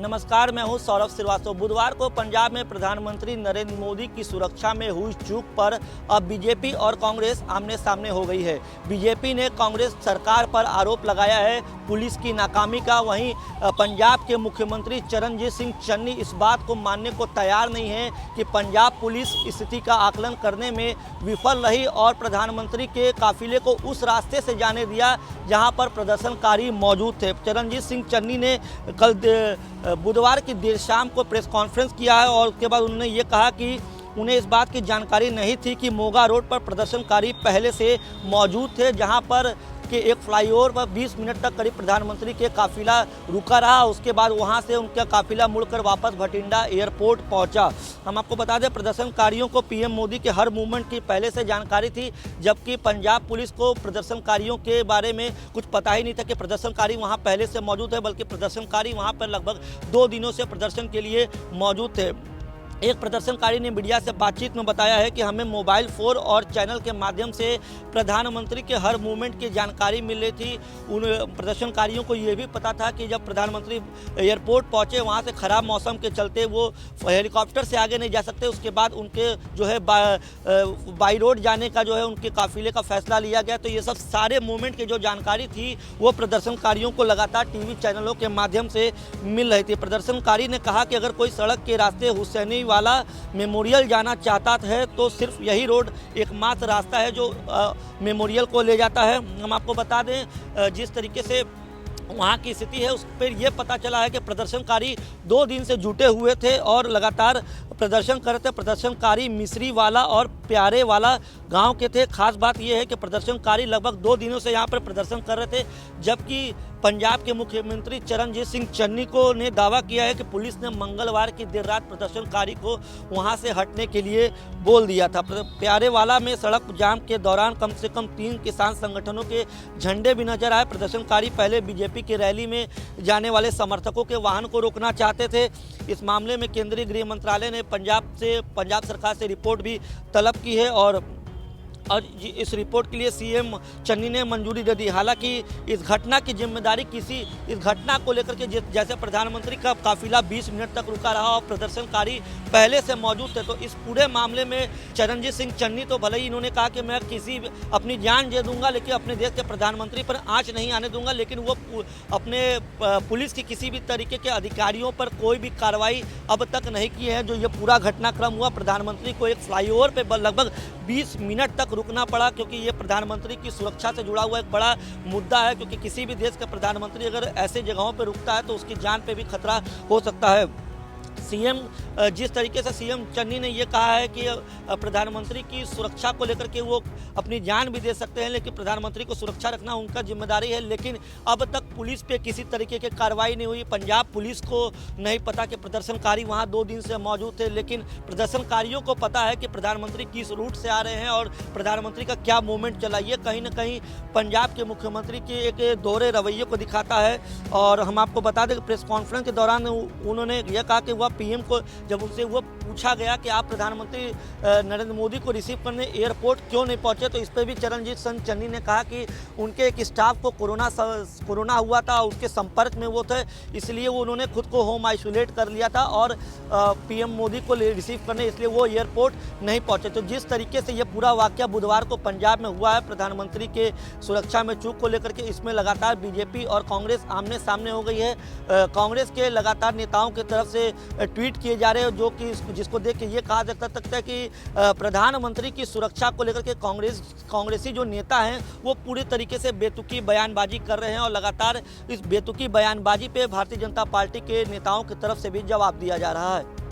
नमस्कार, मैं हूं सौरभ श्रीवास्तव। बुधवार को पंजाब में प्रधानमंत्री नरेंद्र मोदी की सुरक्षा में हुई चूक पर अब बीजेपी और कांग्रेस आमने सामने हो गई है। बीजेपी ने कांग्रेस सरकार पर आरोप लगाया है पुलिस की नाकामी का। वहीं पंजाब के मुख्यमंत्री चरणजीत सिंह चन्नी इस बात को मानने को तैयार नहीं है कि पंजाब पुलिस स्थिति का आकलन करने में विफल रही और प्रधानमंत्री के काफिले को उस रास्ते से जाने दिया जहां पर प्रदर्शनकारी मौजूद थे। चरणजीत सिंह चन्नी ने कल बुधवार की देर शाम को प्रेस कॉन्फ्रेंस किया है और उसके बाद उन्होंने ये कहा कि उन्हें इस बात की जानकारी नहीं थी कि मोगा रोड पर प्रदर्शनकारी पहले से मौजूद थे, जहां पर के एक फ्लाईओवर पर 20 मिनट तक करीब प्रधानमंत्री के काफिला रुका रहा। उसके बाद वहां से उनका काफिला मुड़कर वापस भटिंडा एयरपोर्ट पहुंचा। हम आपको बता दें, प्रदर्शनकारियों को पीएम मोदी के हर मूवमेंट की पहले से जानकारी थी, जबकि पंजाब पुलिस को प्रदर्शनकारियों के बारे में कुछ पता ही नहीं था कि प्रदर्शनकारी वहां पहले से मौजूद है, बल्कि प्रदर्शनकारी वहां पर लगभग 2 दिनों से प्रदर्शन के लिए मौजूद थे। एक प्रदर्शनकारी ने मीडिया से बातचीत में बताया है कि हमें मोबाइल फोन और चैनल के माध्यम से प्रधानमंत्री के हर मूवमेंट की जानकारी मिल रही थी। उन प्रदर्शनकारियों को ये भी पता था कि जब प्रधानमंत्री एयरपोर्ट पहुंचे, वहां से ख़राब मौसम के चलते वो हेलीकॉप्टर से आगे नहीं जा सकते। उसके बाद उनके जो है बाई रोड जाने का जो है उनके काफिले का फैसला लिया गया। तो ये सब सारे मूवमेंट की जो जानकारी थी वो प्रदर्शनकारियों को लगातार टीवी चैनलों के माध्यम से मिल रही थी। प्रदर्शनकारी ने कहा कि अगर कोई सड़क के रास्ते हुसैनी वाला मेमोरियल जाना चाहता है तो सिर्फ यही रोड एकमात्र रास्ता है जो मेमोरियल को ले जाता है। हम आपको बता दें, जिस तरीके से वहाँ की स्थिति है उस पर यह पता चला है कि प्रदर्शनकारी 2 दिन से जुटे हुए थे और लगातार प्रदर्शन कर रहे थे। प्रदर्शनकारी मिस्री वाला और प्यारे वाला गांव के थे। खास बात यह है कि प्रदर्शनकारी लगभग 2 दिनों से यहाँ पर प्रदर्शन कर रहे थे, जबकि पंजाब के मुख्यमंत्री चरणजीत सिंह चन्नी को ने दावा किया है कि पुलिस ने मंगलवार की देर रात प्रदर्शनकारी को वहां से हटने के लिए बोल दिया था। प्यारे वाला में सड़क जाम के दौरान कम से कम 3 किसान संगठनों के झंडे भी नजर आए। प्रदर्शनकारी पहले बीजेपी की रैली में जाने वाले समर्थकों के वाहन को रोकना चाहते थे। इस मामले में केंद्रीय गृह मंत्रालय ने पंजाब सरकार से रिपोर्ट भी तलब की है और इस रिपोर्ट के लिए सीएम चन्नी ने मंजूरी दे दी। हालांकि इस घटना की जिम्मेदारी इस घटना को लेकर के जैसे प्रधानमंत्री का काफिला 20 मिनट तक रुका रहा और प्रदर्शनकारी पहले से मौजूद थे, तो इस पूरे मामले में चरणजीत सिंह चन्नी तो भले ही इन्होंने कहा कि मैं अपनी जान दे दूंगा लेकिन अपने देश के प्रधानमंत्री पर आंच नहीं आने दूंगा, लेकिन वो अपने पुलिस की किसी भी तरीके के अधिकारियों पर कोई भी कार्रवाई अब तक नहीं की है। जो ये पूरा घटनाक्रम हुआ, प्रधानमंत्री को एक फ्लाईओवर पर लगभग 20 मिनट तक रुकना पड़ा, क्योंकि ये प्रधानमंत्री की सुरक्षा से जुड़ा हुआ एक बड़ा मुद्दा है। क्योंकि किसी भी देश का प्रधानमंत्री अगर ऐसे जगहों पर रुकता है तो उसकी जान पे भी खतरा हो सकता है। जिस तरीके से सीएम चन्नी ने ये कहा है कि प्रधानमंत्री की सुरक्षा को लेकर के वो अपनी जान भी दे सकते हैं, लेकिन प्रधानमंत्री को सुरक्षा रखना उनका जिम्मेदारी है। लेकिन अब तक पुलिस पे किसी तरीके की कार्रवाई नहीं हुई। पंजाब पुलिस को नहीं पता कि प्रदर्शनकारी वहाँ 2 दिन से मौजूद थे, लेकिन प्रदर्शनकारियों को पता है कि प्रधानमंत्री किस रूट से आ रहे हैं और प्रधानमंत्री का क्या मूवमेंट चला। ये कहीं ना कहीं पंजाब के मुख्यमंत्री के एक दोहरे रवैये को दिखाता है। और हम आपको बता दें कि प्रेस कॉन्फ्रेंस के दौरान उन्होंने यह कहा कि वह पीएम को जब उनसे वो पूछा गया कि आप प्रधानमंत्री नरेंद्र मोदी को रिसीव करने एयरपोर्ट क्यों नहीं पहुंचे, तो इस पर भी चरणजीत सिंह चन्नी ने कहा कि उनके एक स्टाफ को कोरोना हुआ था, उसके संपर्क में वो थे, इसलिए वो उन्होंने खुद को होम आइसोलेट कर लिया था और पीएम मोदी को रिसीव करने इसलिए वो एयरपोर्ट नहीं पहुंचे। तो जिस तरीके से ये पूरा वाकया बुधवार को पंजाब में हुआ है प्रधानमंत्री के सुरक्षा में चूक को लेकर के, इसमें लगातार बीजेपी और कांग्रेस आमने सामने हो गई है। कांग्रेस के लगातार नेताओं की तरफ से ट्वीट किए जा रहे हैं जो कि जिसको देख के ये कहा जा सकता है कि प्रधानमंत्री की सुरक्षा को लेकर के कांग्रेसी जो नेता हैं वो पूरी तरीके से बेतुकी बयानबाजी कर रहे हैं और लगातार इस बेतुकी बयानबाजी पे भारतीय जनता पार्टी के नेताओं की तरफ से भी जवाब दिया जा रहा है।